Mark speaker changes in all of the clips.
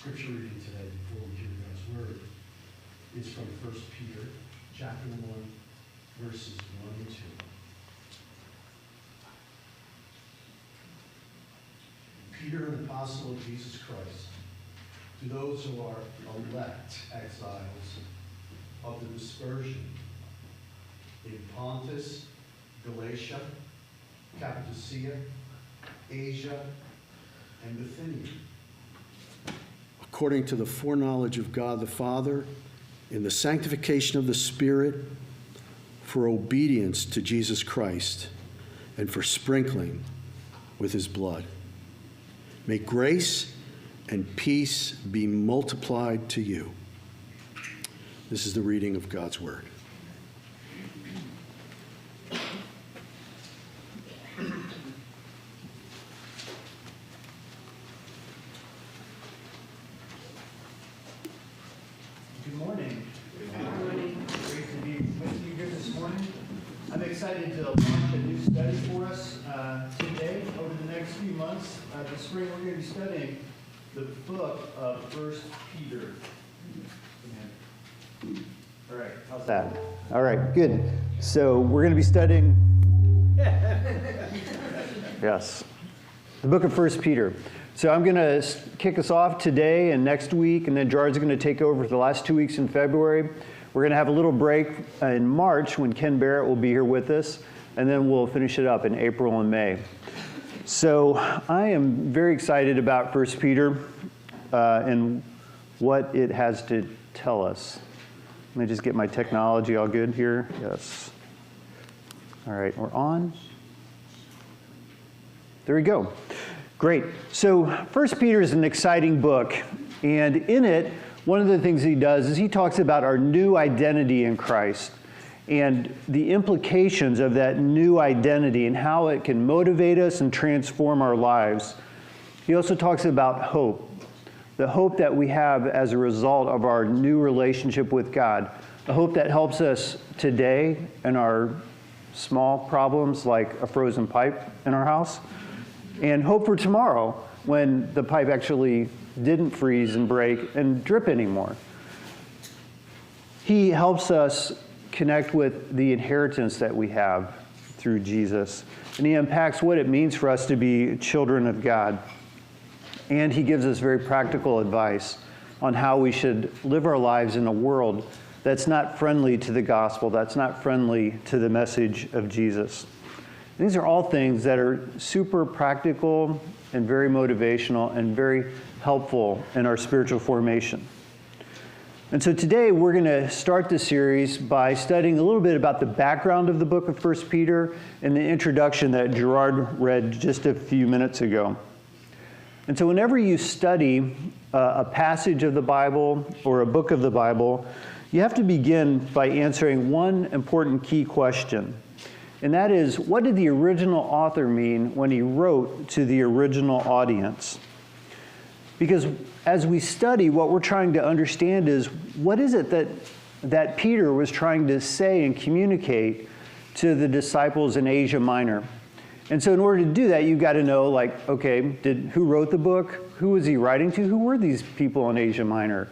Speaker 1: scripture reading today before we hear God's word is from 1 Peter chapter 1, verses 1 and 2. Peter, an apostle of Jesus Christ, to those who are elect exiles of the dispersion in Pontus, Galatia, Cappadocia, Asia, and Bithynia, according to the foreknowledge of God the Father, in the sanctification of the Spirit, for obedience to Jesus Christ, and for sprinkling with his blood. May grace and peace be multiplied to you. This is the reading of God's word.
Speaker 2: Good morning. Good morning. Great to be with you here this morning. I'm excited to launch a new study for us today. Over the next few months, this spring, we're going to be studying the book of 1 Peter. All right, how's that? All right, good. So we're going to be studying, yes, the book of 1 Peter. So I'm going to kick us off today and next week, and then Gerard's going to take over for the last 2 weeks in February. We're going to have a little break in March when Ken Barrett will be here with us, and then we'll finish it up in April and May. So I am very excited about 1 Peter and what it has to tell us. Let me just get my technology all good here. Yes. All right, we're on. There we go. Great. So 1 Peter is an exciting book, and in it, one of the things he does is he talks about our new identity in Christ and the implications of that new identity and how it can motivate us and transform our lives. He also talks about hope, the hope that we have as a result of our new relationship with God, a hope that helps us today in our small problems like a frozen pipe in our house, and hope for tomorrow when the pipe actually didn't freeze and break and drip anymore. He helps us connect with the inheritance that we have through Jesus, and he unpacks what it means for us to be children of God. And he gives us very practical advice on how we should live our lives in a world that's not friendly to the gospel, that's not friendly to the message of Jesus. These are all things that are super practical and very motivational and very helpful in our spiritual formation. And so today we're going to start the series by studying a little bit about the background of the book of 1 Peter and the introduction that Gerard read just a few minutes ago. And so whenever you study a passage of the Bible or a book of the Bible, you have to begin by answering one important key question. And that is, what did the original author mean when he wrote to the original audience? Because as we study, what we're trying to understand is, what is it that Peter was trying to say and communicate to the disciples in Asia Minor? And so in order to do that, you've got to know, like, okay, who wrote the book? Who was he writing to? Who were these people in Asia Minor?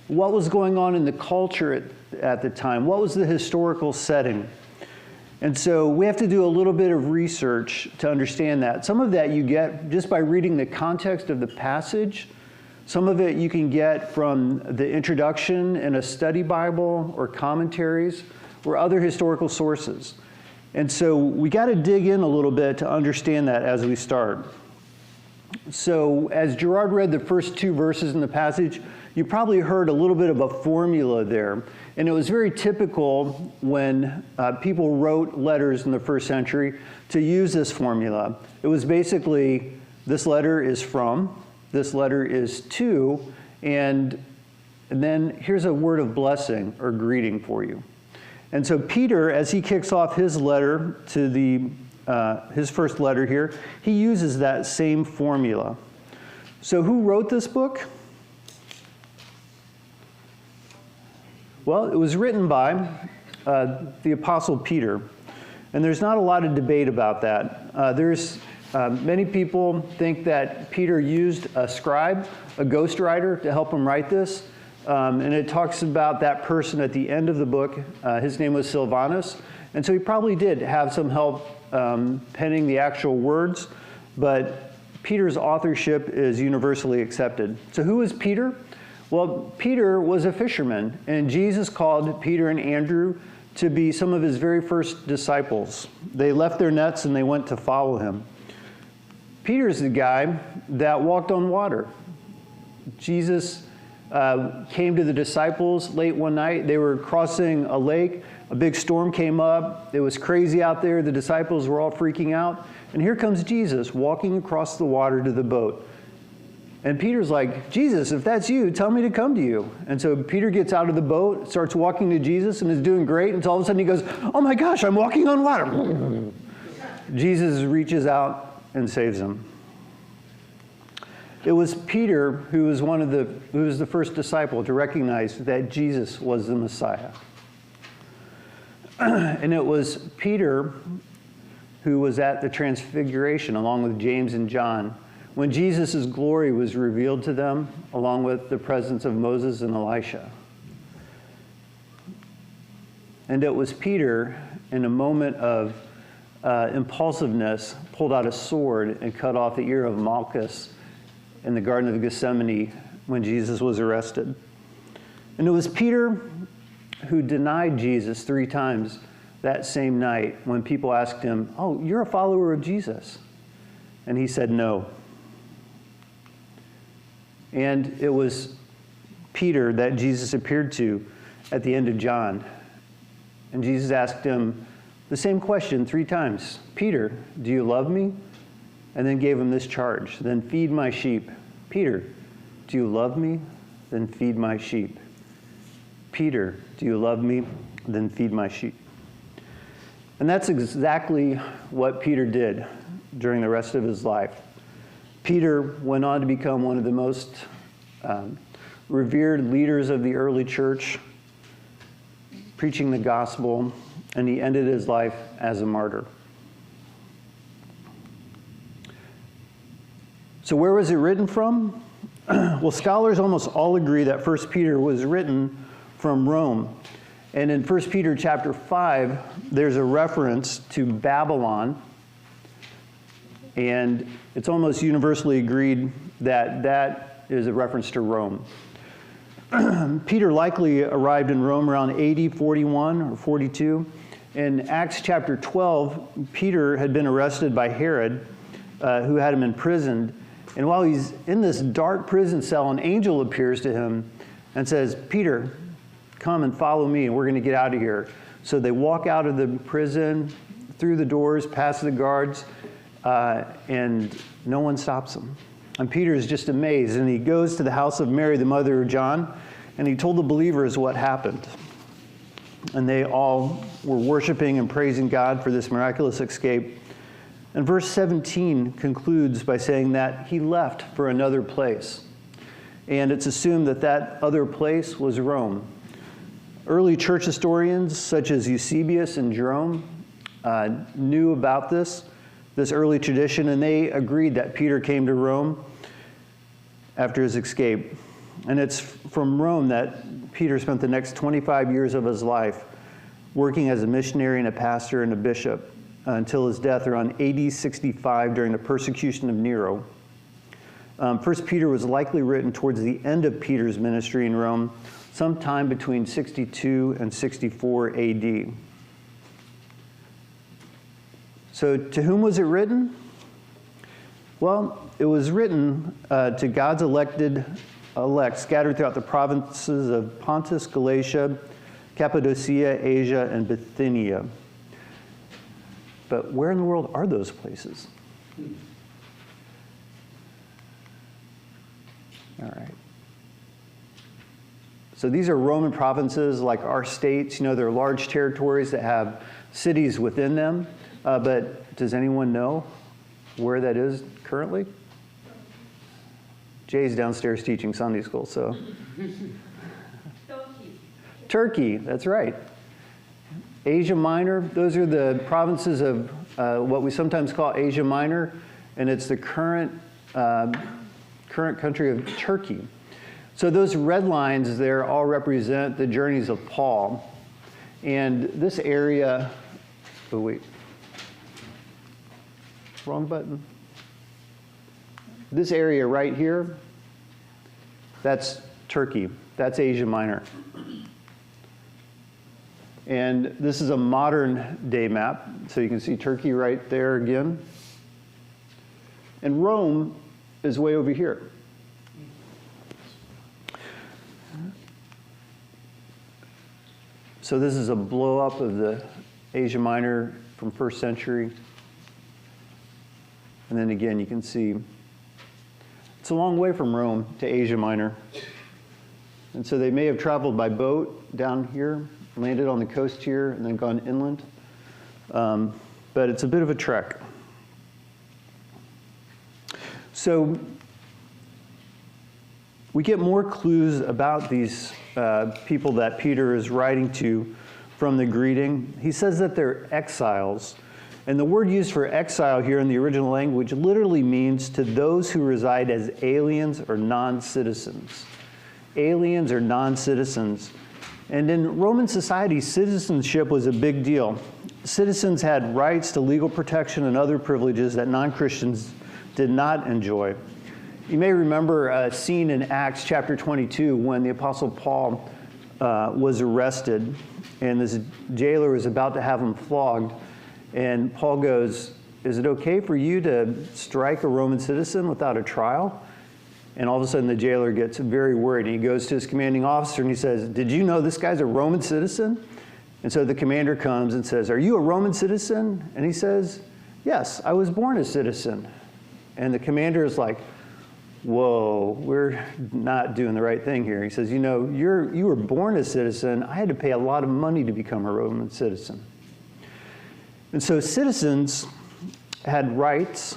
Speaker 2: What was going on in the culture at the time? What was the historical setting? And so we have to do a little bit of research to understand that. Some of that you get just by reading the context of the passage. Some of it you can get from the introduction in a study Bible or commentaries or other historical sources. And so we got to dig in a little bit to understand that as we start. So as Gerard read the first two verses in the passage, you probably heard a little bit of a formula there. And it was very typical when people wrote letters in the first century to use this formula. It was basically, this letter is from, this letter is to, and then here's a word of blessing or greeting for you. And so Peter, as he kicks off his letter to his first letter here, he uses that same formula. So who wrote this book? Well, it was written by the Apostle Peter, and there's not a lot of debate about that. There's Many people think that Peter used a scribe, a ghostwriter, to help him write this. And it talks about that person at the end of the book. His name was Silvanus. And so he probably did have some help penning the actual words, but Peter's authorship is universally accepted. So who is Peter? Well, Peter was a fisherman, and Jesus called Peter and Andrew to be some of his very first disciples. They left their nets and they went to follow him. Peter's the guy that walked on water. Jesus came to the disciples late one night. They were crossing a lake. A big storm came up. It was crazy out there. The disciples were all freaking out. And here comes Jesus walking across the water to the boat. And Peter's like, Jesus, if that's you, tell me to come to you. And so Peter gets out of the boat, starts walking to Jesus, and is doing great until all of a sudden he goes, oh my gosh, I'm walking on water. Jesus reaches out and saves him. It was Peter who was the first disciple to recognize that Jesus was the Messiah. And it was Peter who was at the Transfiguration along with James and John when Jesus' glory was revealed to them along with the presence of Moses and Elisha. And it was Peter, in a moment of impulsiveness, pulled out a sword and cut off the ear of Malchus in the Garden of Gethsemane when Jesus was arrested. And it was Peter who denied Jesus 3 times that same night when people asked him, oh, you're a follower of Jesus. And he said no. And it was Peter that Jesus appeared to at the end of John. And Jesus asked him the same question 3 times. Peter, do you love me? And then gave him this charge. Then feed my sheep. Peter, do you love me? Then feed my sheep. Peter, do you love me? Then feed my sheep. And that's exactly what Peter did during the rest of his life. Peter went on to become one of the most revered leaders of the early church, preaching the gospel, and he ended his life as a martyr. So where was it written from? Well, scholars almost all agree that 1 Peter was written from Rome. And in 1 Peter chapter 5, there's a reference to Babylon. And it's almost universally agreed that that is a reference to Rome. Peter likely arrived in Rome around AD 41 or 42. In Acts chapter 12, Peter had been arrested by Herod, who had him imprisoned. And while he's in this dark prison cell, an angel appears to him and says, Peter, come and follow me, and we're going to get out of here. So they walk out of the prison, through the doors, past the guards, and no one stops them. And Peter is just amazed, and he goes to the house of Mary, the mother of John, and he told the believers what happened. And they all were worshiping and praising God for this miraculous escape. And verse 17 concludes by saying that he left for another place. And it's assumed that that other place was Rome. Early church historians, such as Eusebius and Jerome, knew about this early tradition, and they agreed that Peter came to Rome after his escape. And it's from Rome that Peter spent the next 25 years of his life working as a missionary and a pastor and a bishop until his death around AD 65 during the persecution of Nero. 1 Peter was likely written towards the end of Peter's ministry in Rome, sometime between 62 and 64 AD. So to whom was it written? Well, it was written to God's elect scattered throughout the provinces of Pontus, Galatia, Cappadocia, Asia, and Bithynia. But where in the world are those places? All right. So these are Roman provinces like our states. You know, they're large territories that have cities within them. But does anyone know where that is currently? Jay's downstairs teaching Sunday school, so. Turkey, that's right. Asia Minor, those are the provinces of what we sometimes call Asia Minor. and it's the current country of Turkey. So those red lines there all represent the journeys of Paul. And this area, oh wait, wrong button. This area right here, that's Turkey. That's Asia Minor. And this is a modern day map. So you can see Turkey right there again. And Rome is way over here. So this is a blow up of the Asia Minor from 1st century. And then again, you can see it's a long way from Rome to Asia Minor. And so they may have traveled by boat down here, landed on the coast here, and then gone inland. But it's a bit of a trek. So we get more clues about these people that Peter is writing to from the greeting. He says that they're exiles. And the word used for exile here in the original language literally means to those who reside as aliens or non-citizens. Aliens or non-citizens. And in Roman society, citizenship was a big deal. Citizens had rights to legal protection and other privileges that non-Christians did not enjoy. You may remember a scene in Acts chapter 22 when the Apostle Paul was arrested and this jailer was about to have him flogged. And Paul goes, "Is it okay for you to strike a Roman citizen without a trial?" And all of a sudden the jailer gets very worried. He goes to his commanding officer and he says, "Did you know this guy's a Roman citizen?" And so the commander comes and says, "Are you a Roman citizen?" And he says, "Yes, I was born a citizen." And the commander is like, "Whoa, we're not doing the right thing here." He says, "You know, you were born a citizen. I had to pay a lot of money to become a Roman citizen." And so citizens had rights.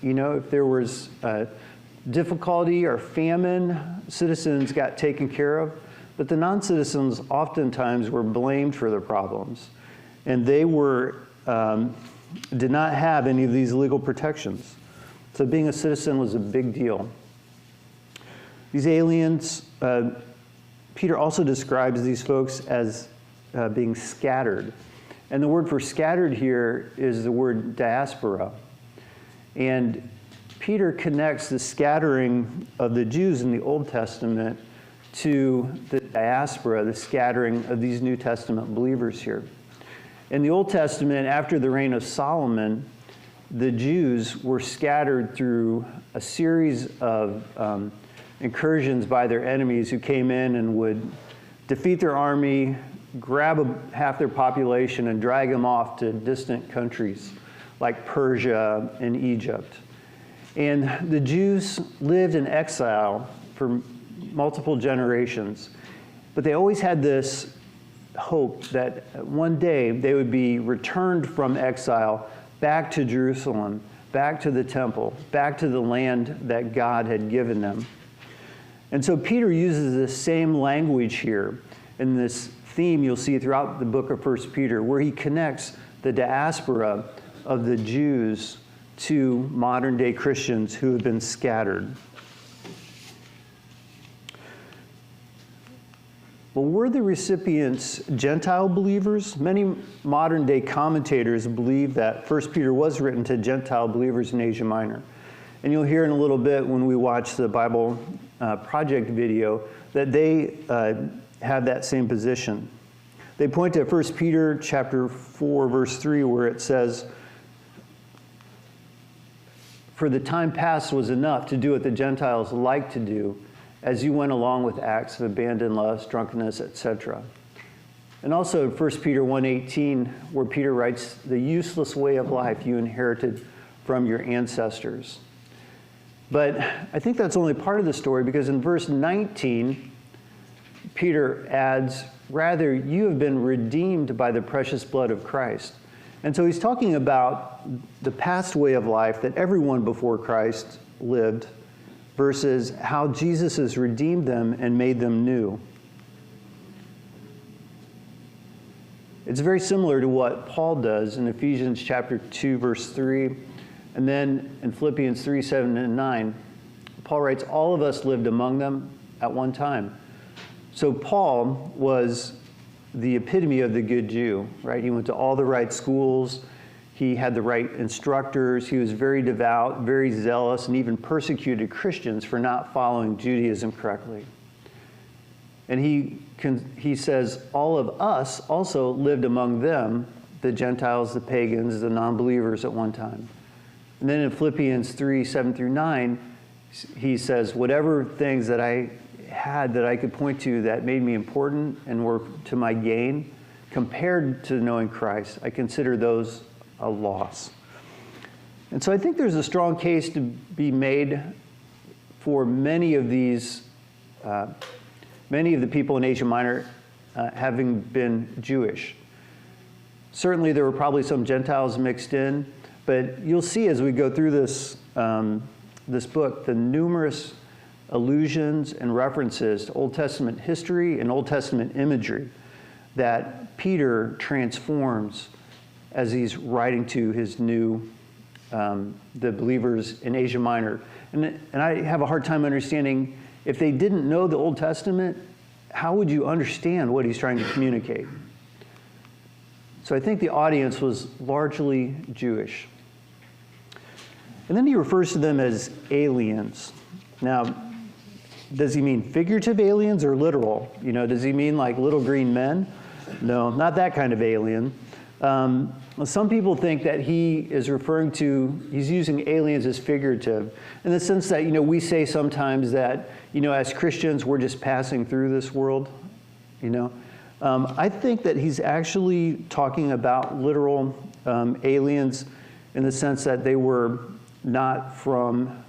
Speaker 2: You know, if there was difficulty or famine, citizens got taken care of. But the non-citizens oftentimes were blamed for their problems. And they did not have any of these legal protections. So being a citizen was a big deal. These aliens, Peter also describes these folks as being scattered. And the word for scattered here is the word diaspora. And Peter connects the scattering of the Jews in the Old Testament to the diaspora, the scattering of these New Testament believers here. In the Old Testament, after the reign of Solomon, the Jews were scattered through a series of incursions by their enemies who came in and would defeat their army, grab half their population, and drag them off to distant countries like Persia and Egypt. And the Jews lived in exile for multiple generations, but they always had this hope that one day they would be returned from exile back to Jerusalem, back to the temple, back to the land that God had given them. And so Peter uses the same language here in this theme you'll see throughout the book of 1 Peter, where he connects the diaspora of the Jews to modern day Christians who have been scattered. Well, were the recipients Gentile believers? Many modern day commentators believe that 1 Peter was written to Gentile believers in Asia Minor. And you'll hear in a little bit when we watch the Bible Project video that they have that same position. They point to 1 Peter chapter 4, verse 3, where it says, "For the time past was enough to do what the Gentiles like to do, as you went along with acts of abandoned lust, drunkenness, etc." And also in 1 Peter 1:18, where Peter writes, "The useless way of life you inherited from your ancestors." But I think that's only part of the story, because in verse 19, Peter adds, "Rather, you have been redeemed by the precious blood of Christ." And so he's talking about the past way of life that everyone before Christ lived versus how Jesus has redeemed them and made them new. It's very similar to what Paul does in Ephesians chapter 2, verse 3, And then in Philippians 3, 7, and 9, Paul writes, all of us lived among them at one time. So Paul was the epitome of the good Jew, right? He went to all the right schools. He had the right instructors. He was very devout, very zealous, and even persecuted Christians for not following Judaism correctly. And he says, all of us also lived among them, the Gentiles, the pagans, the non-believers at one time. And then in Philippians 3, 7 through 9, he says, whatever things that I had that I could point to that made me important and were to my gain, compared to knowing Christ, I consider those a loss. And so I think there's a strong case to be made for many of the people in Asia Minor having been Jewish. Certainly there were probably some Gentiles mixed in, but you'll see as we go through this book the numerous allusions and references to Old Testament history and Old Testament imagery that Peter transforms as he's writing to his the believers in Asia Minor. And I have a hard time understanding, if they didn't know the Old Testament, how would you understand what he's trying to communicate? So I think the audience was largely Jewish. And then he refers to them as aliens. Now, does he mean figurative aliens or literal? You know, does he mean like little green men? No, not that kind of alien. Some people think that he is he's using aliens as figurative, in the sense that, we say sometimes that, as Christians, we're just passing through this world, I think that he's actually talking about literal aliens in the sense that they were not from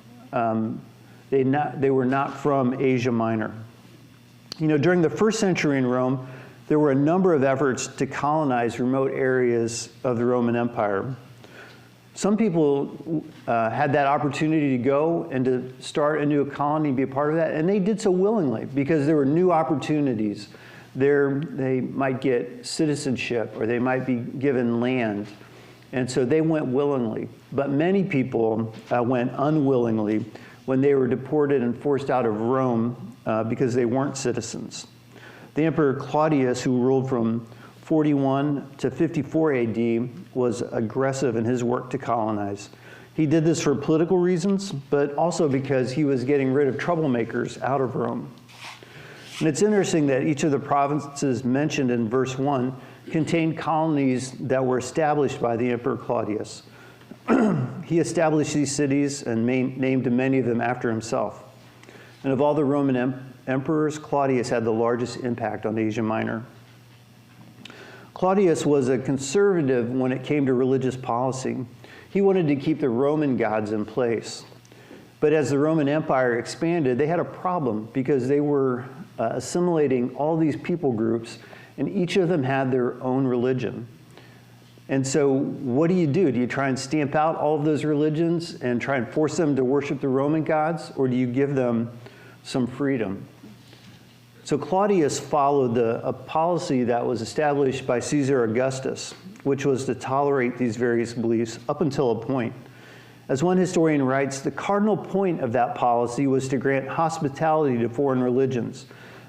Speaker 2: they were not from Asia Minor. During the first century in Rome, there were a number of efforts to colonize remote areas of the Roman Empire. Some people had that opportunity to go and to start a new colony and be a part of that, and they did so willingly because there were new opportunities. They might get citizenship, or they might be given land, and so they went willingly. But many people went unwillingly when they were deported and forced out of Rome because they weren't citizens. The Emperor Claudius, who ruled from 41 to 54 AD, was aggressive in his work to colonize. He did this for political reasons, but also because he was getting rid of troublemakers out of Rome. And it's interesting that each of the provinces mentioned in verse 1 contained colonies that were established by the Emperor Claudius. He established these cities and named many of them after himself. And of all the Roman emperors, Claudius had the largest impact on Asia Minor. Claudius was a conservative when it came to religious policy. He wanted to keep the Roman gods in place. But as the Roman Empire expanded, they had a problem because they were assimilating all these people groups, and each of them had their own religion. And so what do? Do you try and stamp out all of those religions and try and force them to worship the Roman gods, or do you give them some freedom? So Claudius followed a policy that was established by Caesar Augustus, which was to tolerate these various beliefs up until a point. As one historian writes, the cardinal point of that policy was to grant hospitality to foreign religions,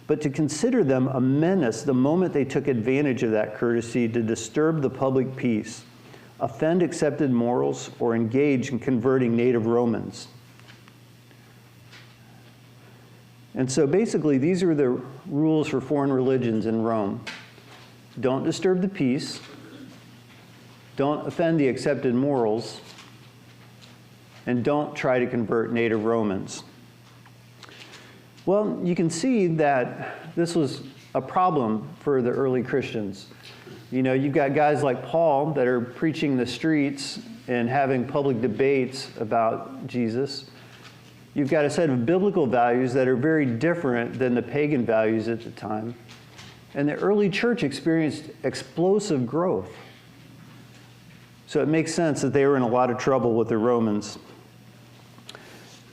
Speaker 2: but to consider them a menace the moment they took advantage of that courtesy to disturb the public peace, offend accepted morals, or engage in converting native Romans. And so basically, these are the rules for foreign religions in Rome. Don't disturb the peace. Don't offend the accepted morals. And don't try to convert native Romans. Well, you can see that this was a problem for the early Christians. You've got guys like Paul that are preaching the streets and having public debates about Jesus. You've got a set of biblical values that are very different than the pagan values at the time. And the early church experienced explosive growth. So it makes sense that they were in a lot of trouble with the Romans.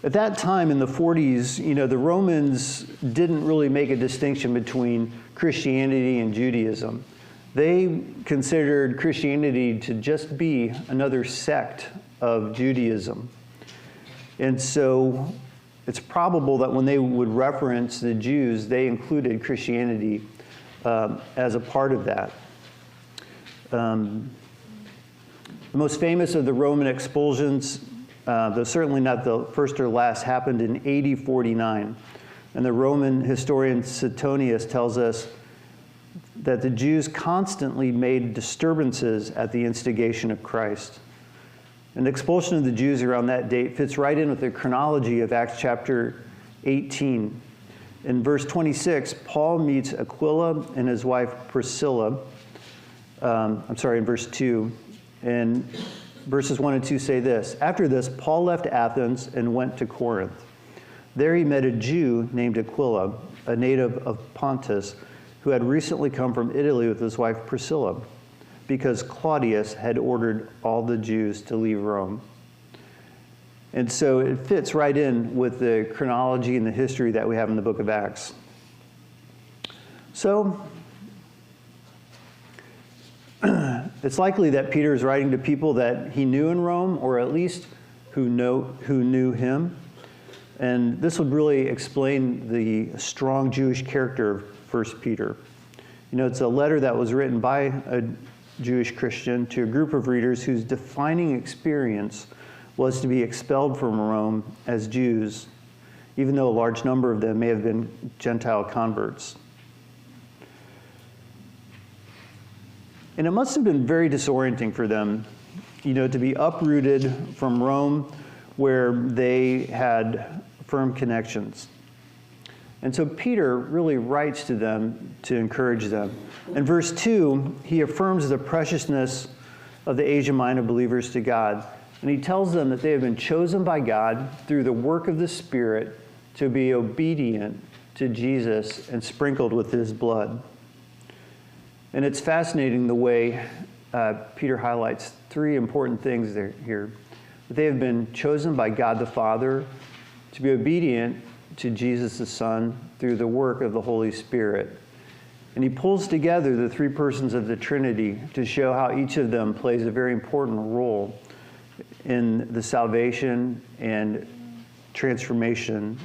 Speaker 2: At that time in the 40s, the Romans didn't really make a distinction between Christianity and Judaism. They considered Christianity to just be another sect of Judaism. And so it's probable that when they would reference the Jews, they included Christianity as a part of that. The most famous of the Roman expulsions, though certainly not the first or last, happened in AD 49. And the Roman historian Suetonius tells us that the Jews constantly made disturbances at the instigation of Christ. And the expulsion of the Jews around that date fits right in with the chronology of Acts chapter 18. In verse 26, Paul meets Aquila and his wife Priscilla. In verse 2. And verses 1 and 2 say this: After this, Paul left Athens and went to Corinth. There he met a Jew named Aquila, a native of Pontus, who had recently come from Italy with his wife Priscilla, because Claudius had ordered all the Jews to leave Rome. And so it fits right in with the chronology and the history that we have in the book of Acts. So it's likely that Peter is writing to people that he knew in Rome, or at least who knew him. And this would really explain the strong Jewish character of 1 Peter. You know, it's a letter that was written by a Jewish Christian to a group of readers whose defining experience was to be expelled from Rome as Jews, even though a large number of them may have been Gentile converts. And it must have been very disorienting for them, you know, to be uprooted from Rome, where they had firm connections. And so Peter really writes to them to encourage them. In verse 2, he affirms the preciousness of the Asia Minor believers to God. And he tells them that they have been chosen by God through the work of the Spirit to be obedient to Jesus and sprinkled with his blood. And it's fascinating the way Peter highlights three important things here. That they have been chosen by God the Father to be obedient to Jesus the Son through the work of the Holy Spirit. And he pulls together the three persons of the Trinity to show how each of them plays a very important role in the salvation and transformation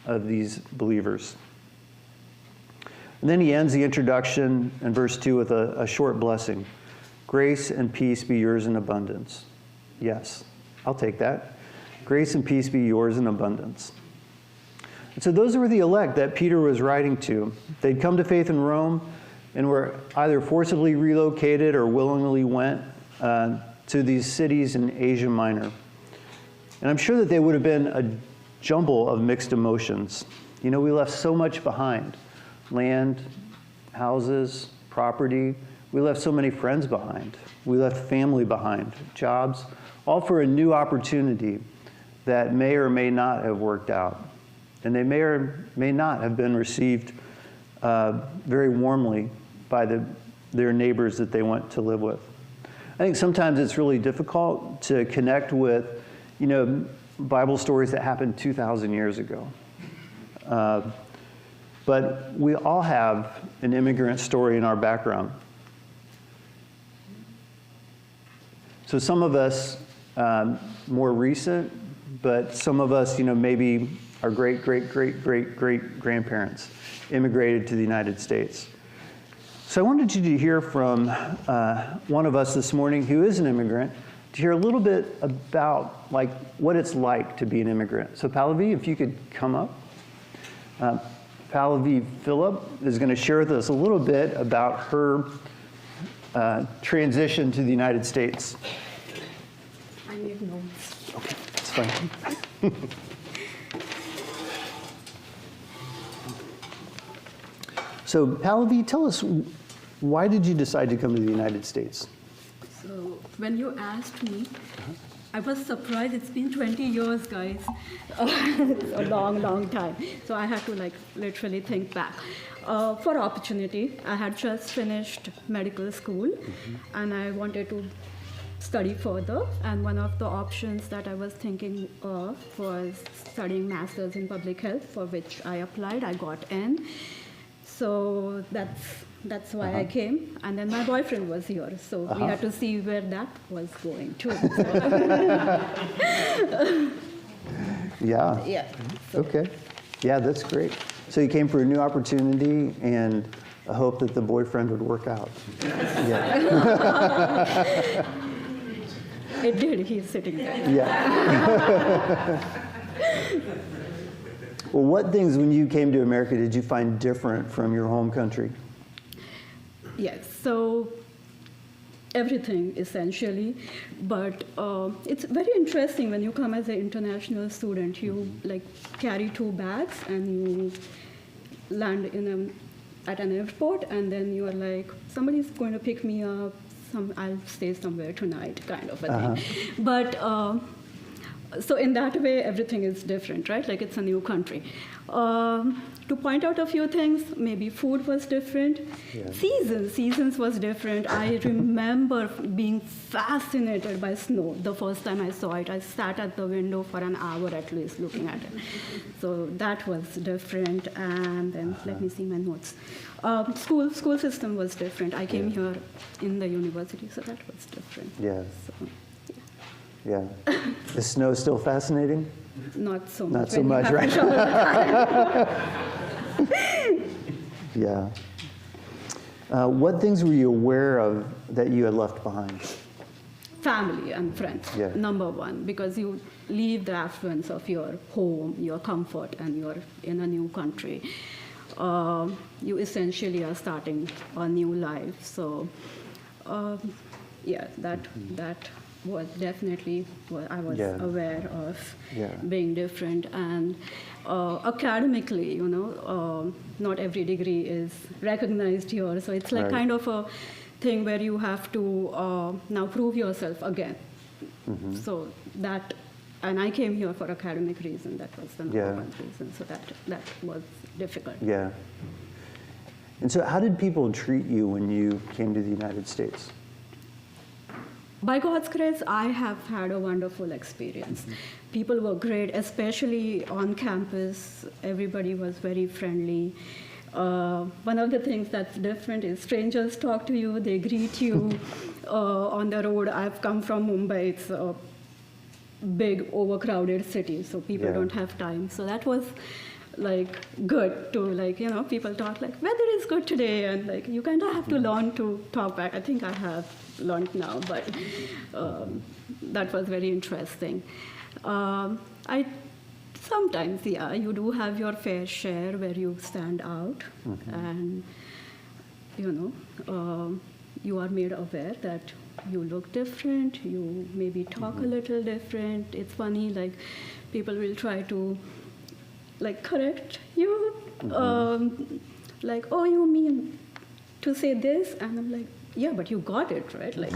Speaker 2: of these believers. And then he ends the introduction in verse 2 with a short blessing. Grace and peace be yours in abundance. Yes, I'll take that. Grace and peace be yours in abundance. And so those were the elect that Peter was writing to. They'd come to faith in Rome and were either forcibly relocated or willingly went to these cities in Asia Minor. And I'm sure that they would have been a jumble of mixed emotions. You know, we left so much behind. Land, houses, property. We left so many friends behind. We left family behind, jobs, all for a new opportunity that may or may not have worked out. And they may or may not have been received very warmly by their neighbors that they went to live with. I think sometimes it's really difficult to connect with, you know, Bible stories that happened 2,000 years ago. But we all have an immigrant story in our background. So some of us more recent, but some of us, you know, maybe our great-great-great-great-great-grandparents immigrated to the United States. So I wanted you to hear from one of us this morning who is an immigrant, to hear a little bit about like what it's like to be an immigrant. So Pallavi, if you could come up. Pallavi Phillip is going to share with us a little bit about her transition to the United States.
Speaker 3: I need notes.
Speaker 2: Okay, it's fine. So Pallavi, tell us, why did you decide to come to the United States?
Speaker 3: So when you asked me, I was surprised. It's been 20 years, guys. It's a long, long time. So I had to like literally think back. For opportunity, I had just finished medical school, and I wanted to study further. And one of the options that I was thinking of was studying masters in public health, for which I applied. I got in. So that's why I came. And then my boyfriend was here, so we had to see where that was going too.
Speaker 2: Yeah.
Speaker 3: Yeah.
Speaker 2: Okay. Yeah, that's great. So you came for a new opportunity and a hope that the boyfriend would work out. Yeah.
Speaker 3: It did. He's sitting there.
Speaker 2: Yeah. Well, what things when you came to America did you find different from your home country?
Speaker 3: Yes. So everything essentially, but it's very interesting when you come as an international student. You like carry 2 bags and you land at an airport, and then you are like, somebody's going to pick me up. I'll stay somewhere tonight, kind of a thing. But so in that way, everything is different, right? Like it's a new country. To point out a few things, maybe food was different.
Speaker 2: Yeah.
Speaker 3: Seasons was different. I remember being fascinated by snow. The first time I saw it, I sat at the window for an hour at least looking at it. So that was different. And then let me see my notes. School system was different. I came here in the university, so that was different.
Speaker 2: Yeah.
Speaker 3: So,
Speaker 2: Yeah. Is snow still fascinating?
Speaker 3: not so much.
Speaker 2: Not so
Speaker 3: when you
Speaker 2: much,
Speaker 3: have to
Speaker 2: right?
Speaker 3: travel.
Speaker 2: Yeah. What things were you aware of that you had left behind?
Speaker 3: Family and friends,
Speaker 2: Yeah.
Speaker 3: number one, because you leave the affluence of your home, your comfort, and you're in a new country. You essentially are starting a new life. So, yeah, that was definitely what I was
Speaker 2: Yeah.
Speaker 3: aware of
Speaker 2: Yeah.
Speaker 3: being different. And academically, not every degree is recognized here. So it's like
Speaker 2: Right.
Speaker 3: kind of a thing where you have to now prove yourself again. So that, and I came here for academic reason. That was the number
Speaker 2: Yeah.
Speaker 3: one reason. So that was difficult.
Speaker 2: Yeah. And so how did people treat you when you came to the United States?
Speaker 3: By God's grace, I have had a wonderful experience. People were great, especially on campus. Everybody was very friendly. One of the things that's different is strangers talk to you, they greet you on the road. I've come from Mumbai. It's a big, overcrowded city, so people
Speaker 2: Yeah.
Speaker 3: don't have time. So that was like good to people talk like weather is good today, and like you kind of have to learn to talk back. I think I have learned now, but that was very interesting. I sometimes, yeah, you do have your fair share where you stand out, and you are made aware that you look different, you maybe talk a little different. It's funny, like people will try to correct you, like, oh, you mean to say this? And I'm like, yeah, but you got it, right? Like,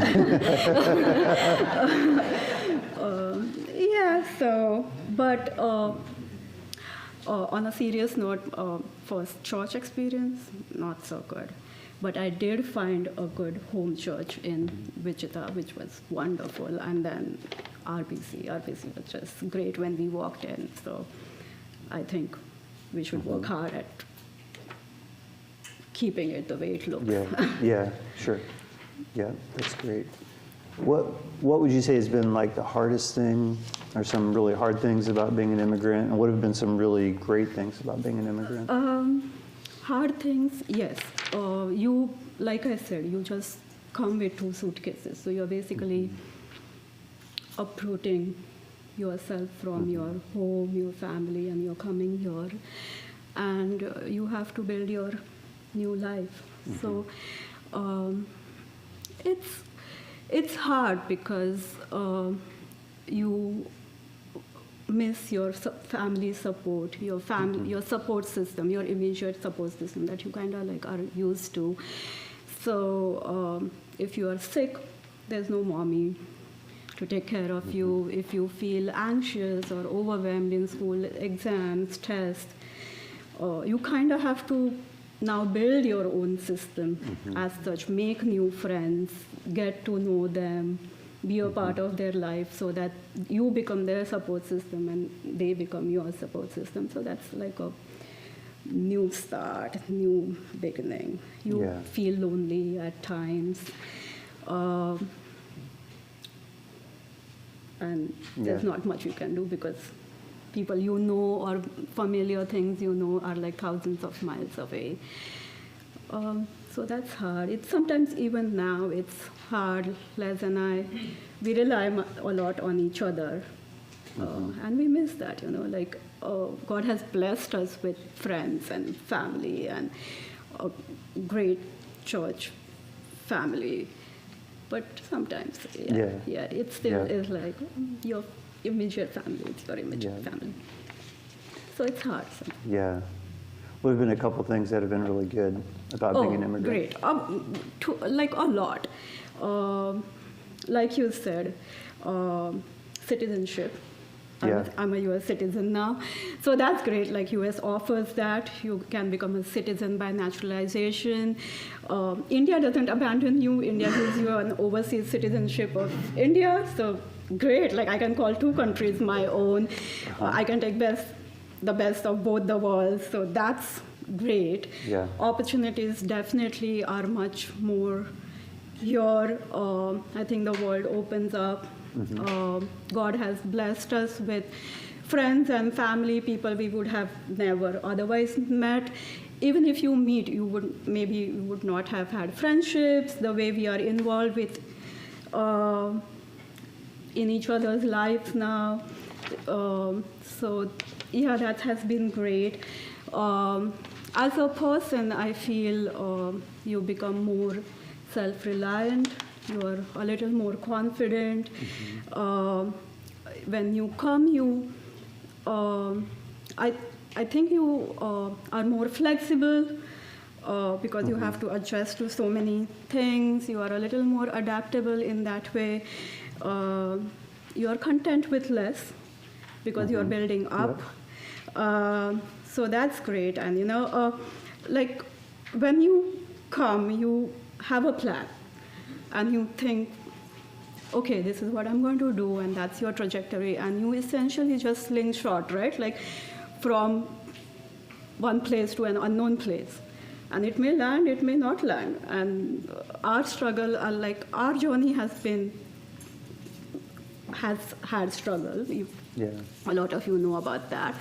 Speaker 3: yeah, so, but on a serious note, first church experience, not so good. But I did find a good home church in Wichita, which was wonderful. And then RBC was just great when we walked in. So I think we should work hard at keeping it the way it looks.
Speaker 2: Yeah, sure. Yeah, that's great. What would you say has been like the hardest thing, or some really hard things about being an immigrant, and what have been some really great things about being an immigrant?
Speaker 3: Hard things, yes. You, like I said, you just come with 2 suitcases. So you're basically uprooting yourself from your home, your family, and you're coming here. And you have to build your new life. So it's hard because you miss your family support, your support system, your immediate support system that you kind of like are used to. So if you are sick, there's no mommy to take care of you. If you feel anxious or overwhelmed in school, exams, tests, you kind of have to now build your own system as such, make new friends, get to know them, be a part of their life so that you become their support system and they become your support system. So that's like a new start, new beginning. You
Speaker 2: Yeah.
Speaker 3: feel lonely at times. And there's
Speaker 2: Yeah.
Speaker 3: not much you can do because people you know or familiar things you know are like thousands of miles away. So that's hard. It's sometimes even now it's hard. Les and I, we rely a lot on each other, and we miss that. Like God has blessed us with friends and family and a great church family, but sometimes, it still is like your immediate family. It's your immediate family. So it's hard.
Speaker 2: Yeah. What have been a couple things that have been really good about being an immigrant?
Speaker 3: Great. Like a lot. Like you said, citizenship. I'm a U.S. citizen now. So that's great. Like U.S. offers that. You can become a citizen by naturalization. India doesn't abandon you. India gives you an overseas citizenship of India. So great. Like I can call two countries my own. I can take the best of both the worlds. So that's great.
Speaker 2: Yeah.
Speaker 3: Opportunities definitely are much more here. I think the world opens up. God has blessed us with friends and family, people we would have never otherwise met. Even if you meet, you would not have had friendships the way we are involved with in each other's lives now. So yeah, that has been great. As a person, I feel you become more self-reliant. You're a little more confident. When you come, I think you are more flexible because you have to adjust to so many things. You are a little more adaptable in that way. You are content with less because you are building up. So that's great. And like when you come, you have a plan. And you think, okay, this is what I'm going to do, and that's your trajectory. And you essentially just slingshot, right? Like from one place to an unknown place. And it may land, it may not land. And our struggle, our journey has had struggle. A lot of you know about that.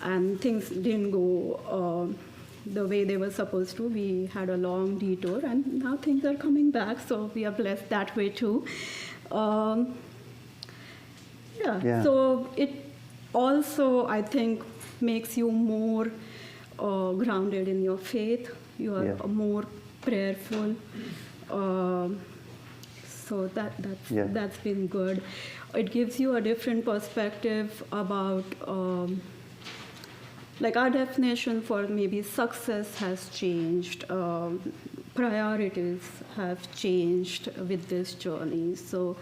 Speaker 3: And things didn't go the way they were supposed to. We had a long detour, and now things are coming back, so we are blessed that way too. So it also, I think, makes you more grounded in your faith. You are more prayerful. So that's been good. It gives you a different perspective about like our definition for maybe success has changed, priorities have changed with this journey. So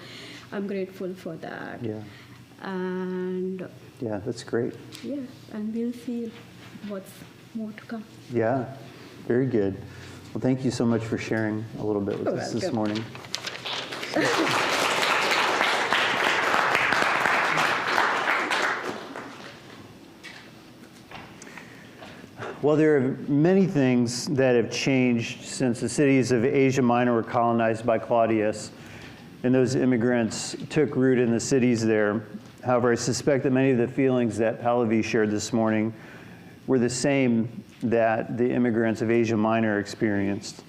Speaker 3: I'm grateful for that. And
Speaker 2: that's great.
Speaker 3: And we'll see what's more to come.
Speaker 2: Yeah, very good. Well, thank you so much for sharing a little bit with us this morning. Well, there are many things that have changed since the cities of Asia Minor were colonized by Claudius, and those immigrants took root in the cities there. However, I suspect that many of the feelings that Pallavi shared this morning were the same that the immigrants of Asia Minor experienced.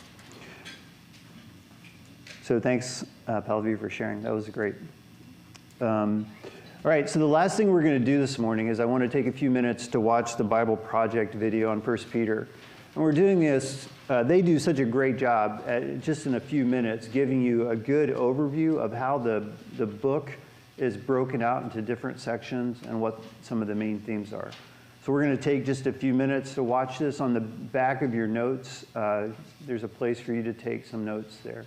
Speaker 2: So thanks, Pallavi, for sharing. That was great. All right, so the last thing we're going to do this morning is I want to take a few minutes to watch the Bible Project video on 1 Peter. And we're doing this, they do such a great job at just in a few minutes giving you a good overview of how the book is broken out into different sections and what some of the main themes are. So we're going to take just a few minutes to watch this. On the back of your notes, there's a place for you to take some notes there.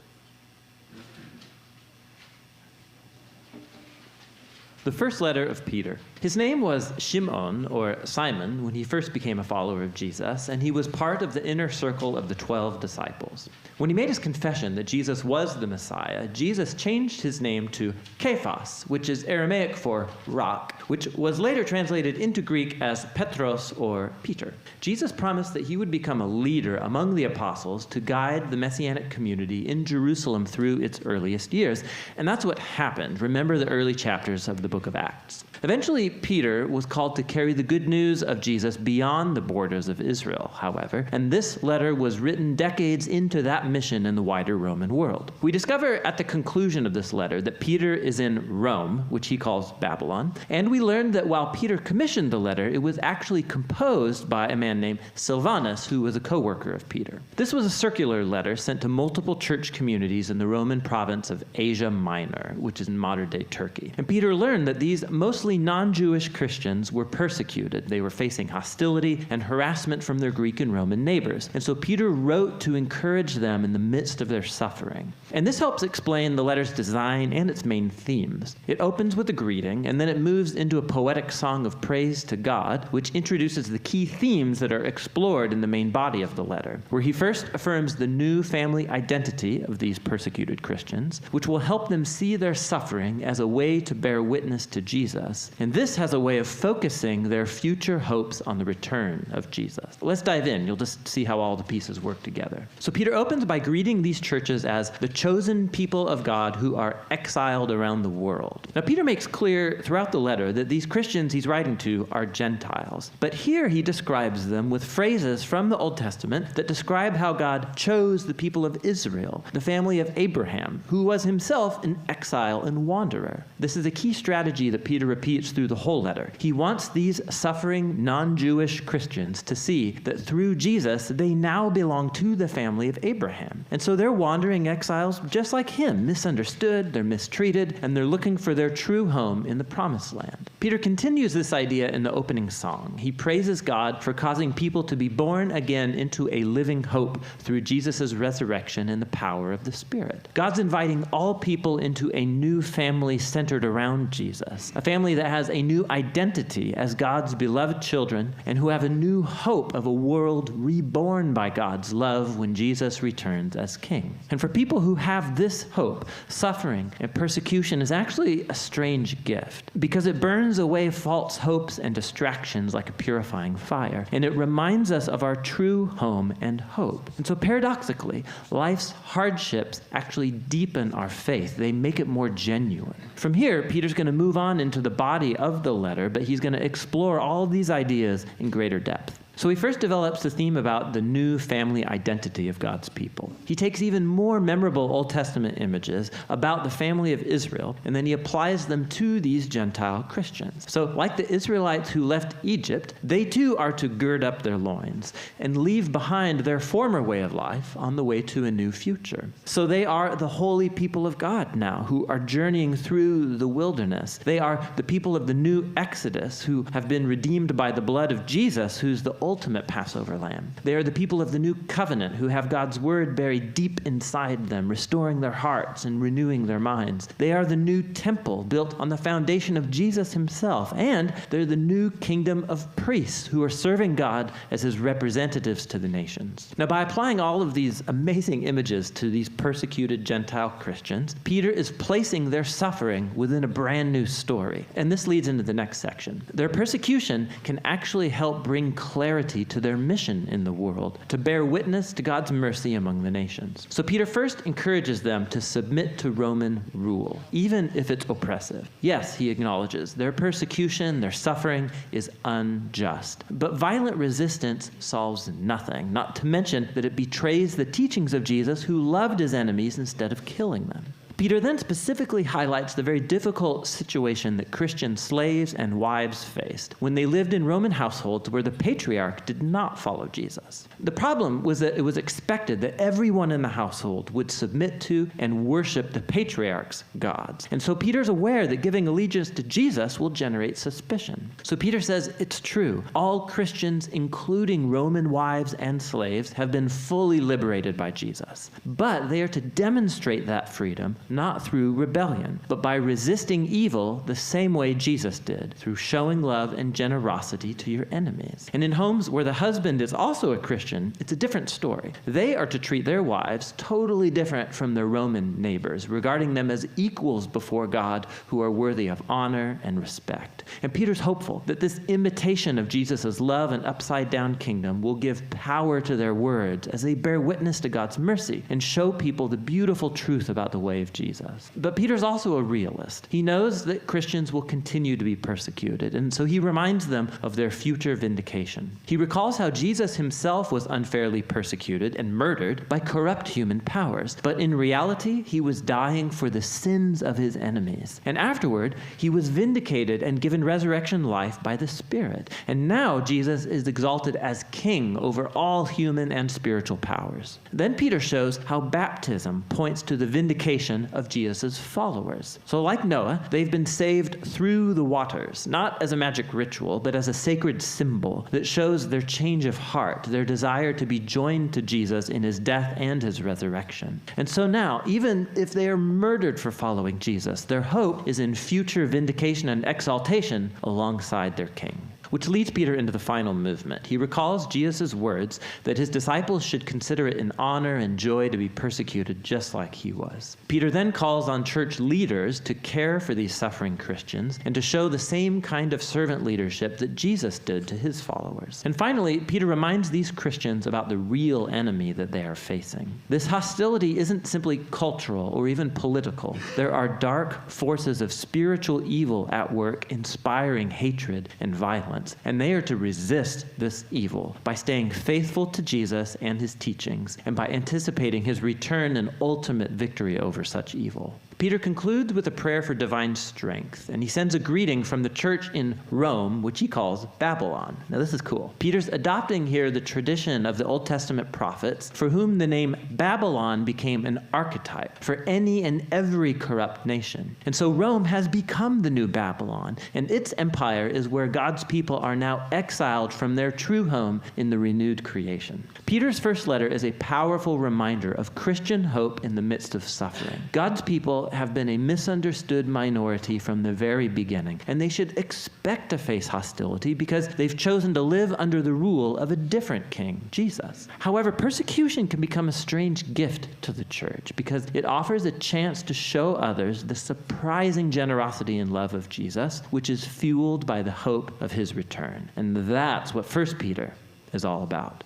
Speaker 4: The first letter of Peter. His name was Shimon, or Simon, when he first became a follower of Jesus, and he was part of the inner circle of the 12 disciples. When he made his confession that Jesus was the Messiah, Jesus changed his name to Kephas, which is Aramaic for rock, which was later translated into Greek as Petros, or Peter. Jesus promised that he would become a leader among the apostles to guide the Messianic community in Jerusalem through its earliest years. And that's what happened. Remember the early chapters of the book of Acts. Eventually, Peter was called to carry the good news of Jesus beyond the borders of Israel, however, and this letter was written decades into that mission in the wider Roman world. We discover at the conclusion of this letter that Peter is in Rome, which he calls Babylon, and we learned that while Peter commissioned the letter, it was actually composed by a man named Silvanus, who was a co-worker of Peter. This was a circular letter sent to multiple church communities in the Roman province of Asia Minor, which is in modern-day Turkey. And Peter learned that these mostly non-Jewish Christians were persecuted. They were facing hostility and harassment from their Greek and Roman neighbors. And so Peter wrote to encourage them in the midst of their suffering. And this helps explain the letter's design and its main themes. It opens with a greeting, and then it moves into a poetic song of praise to God, which introduces the key themes that are explored in the main body of the letter, where he first affirms the new family identity of these persecuted Christians, which will help them see their suffering as a way to bear witness to Jesus. And this has a way of focusing their future hopes on the return of Jesus. Let's dive in. You'll just see how all the pieces work together. So Peter opens by greeting these churches as the chosen people of God who are exiled around the world. Now, Peter makes clear throughout the letter that these Christians he's writing to are Gentiles. But here he describes them with phrases from the Old Testament that describe how God chose the people of Israel, the family of Abraham, who was himself an exile and wanderer. This is a key strategy that Peter repeats through the whole letter. He wants these suffering non-Jewish Christians to see that through Jesus, they now belong to the family of Abraham. And so they're wandering exiles just like him, misunderstood, they're mistreated, and they're looking for their true home in the promised land. Peter continues this idea in the opening song. He praises God for causing people to be born again into a living hope through Jesus' resurrection and the power of the Spirit. God's inviting all people into a new family centered around Jesus, a family that has a new identity as God's beloved children and who have a new hope of a world reborn by God's love when Jesus returns as King. And for people who have this hope, suffering and persecution is actually a strange gift because it burns away false hopes and distractions like a purifying fire, and it reminds us of our true home and hope. And so paradoxically, life's hardships actually deepen our faith. They make it more genuine. From here, Peter's going to move on into the body of the letter, but he's going to explore all these ideas in greater depth. So he first develops the theme about the new family identity of God's people. He takes even more memorable Old Testament images about the family of Israel, and then he applies them to these Gentile Christians. So like the Israelites who left Egypt, they too are to gird up their loins and leave behind their former way of life on the way to a new future. So they are the holy people of God now who are journeying through the wilderness. They are the people of the new Exodus who have been redeemed by the blood of Jesus, who's the ultimate Passover lamb. They are the people of the new covenant who have God's word buried deep inside them, restoring their hearts and renewing their minds. They are the new temple built on the foundation of Jesus himself, and they're the new kingdom of priests who are serving God as his representatives to the nations. Now, by applying all of these amazing images to these persecuted Gentile Christians, Peter is placing their suffering within a brand new story. And this leads into the next section. Their persecution can actually help bring clarity to their mission in the world, to bear witness to God's mercy among the nations. So Peter first encourages them to submit to Roman rule, even if it's oppressive. Yes, he acknowledges their persecution, their suffering is unjust. But violent resistance solves nothing, not to mention that it betrays the teachings of Jesus, who loved his enemies instead of killing them. Peter then specifically highlights the very difficult situation that Christian slaves and wives faced when they lived in Roman households where the patriarch did not follow Jesus. The problem was that it was expected that everyone in the household would submit to and worship the patriarch's gods. And so Peter's aware that giving allegiance to Jesus will generate suspicion. So Peter says it's true. All Christians, including Roman wives and slaves, have been fully liberated by Jesus. But they are to demonstrate that freedom not through rebellion, but by resisting evil the same way Jesus did, through showing love and generosity to your enemies. And in homes where the husband is also a Christian, it's a different story. They are to treat their wives totally different from their Roman neighbors, regarding them as equals before God who are worthy of honor and respect. And Peter's hopeful that this imitation of Jesus' love and upside-down kingdom will give power to their words as they bear witness to God's mercy and show people the beautiful truth about the way of Jesus. But Peter's also a realist. He knows that Christians will continue to be persecuted, and so he reminds them of their future vindication. He recalls how Jesus himself was unfairly persecuted and murdered by corrupt human powers, but in reality, he was dying for the sins of his enemies. And afterward, he was vindicated and given resurrection life by the Spirit. And now Jesus is exalted as king over all human and spiritual powers. Then Peter shows how baptism points to the vindication of Jesus' followers. So like Noah, they've been saved through the waters, not as a magic ritual, but as a sacred symbol that shows their change of heart, their desire to be joined to Jesus in his death and his resurrection. And so now, even if they are murdered for following Jesus, their hope is in future vindication and exaltation alongside their king. Which leads Peter into the final movement. He recalls Jesus' words that his disciples should consider it an honor and joy to be persecuted just like he was. Peter then calls on church leaders to care for these suffering Christians and to show the same kind of servant leadership that Jesus did to his followers. And finally, Peter reminds these Christians about the real enemy that they are facing. This hostility isn't simply cultural or even political. There are dark forces of spiritual evil at work, inspiring hatred and violence. And they are to resist this evil by staying faithful to Jesus and his teachings, and by anticipating his return and ultimate victory over such evil. Peter concludes with a prayer for divine strength, and he sends a greeting from the church in Rome, which he calls Babylon. Now this is cool. Peter's adopting here the tradition of the Old Testament prophets, for whom the name Babylon became an archetype for any and every corrupt nation. And so Rome has become the new Babylon, and its empire is where God's people are now exiled from their true home in the renewed creation. Peter's first letter is a powerful reminder of Christian hope in the midst of suffering. God's people have been a misunderstood minority from the very beginning, and they should expect to face hostility because they've chosen to live under the rule of a different king, Jesus. However, persecution can become a strange gift to the church because it offers a chance to show others the surprising generosity and love of Jesus, which is fueled by the hope of his return. And that's what 1 Peter is all about.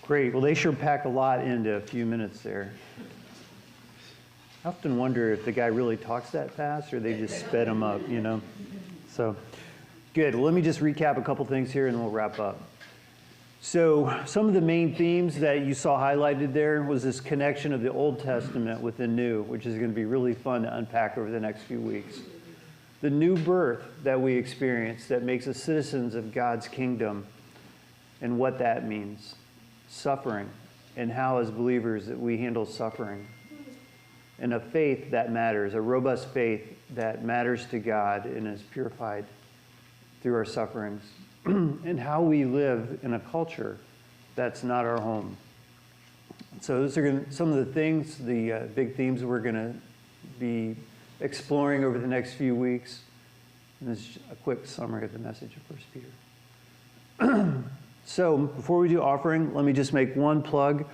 Speaker 2: Great. Well, they sure pack a lot into a few minutes there. I often wonder if the guy really talks that fast or they just sped him up, you know? So, good. Well, let me just recap a couple things here and we'll wrap up. So, some of the main themes that you saw highlighted there was this connection of the Old Testament with the New, which is going to be really fun to unpack over the next few weeks. The new birth that we experience that makes us citizens of God's kingdom and what that means. Suffering, and how as believers that we handle suffering, and a faith that matters, a robust faith that matters to God and is purified through our sufferings, and how we live in a culture that's not our home. So those are some of the things, the big themes we're going to be exploring over the next few weeks. And this is a quick summary of the message of 1 Peter. So before we do offering, let me just make one plug.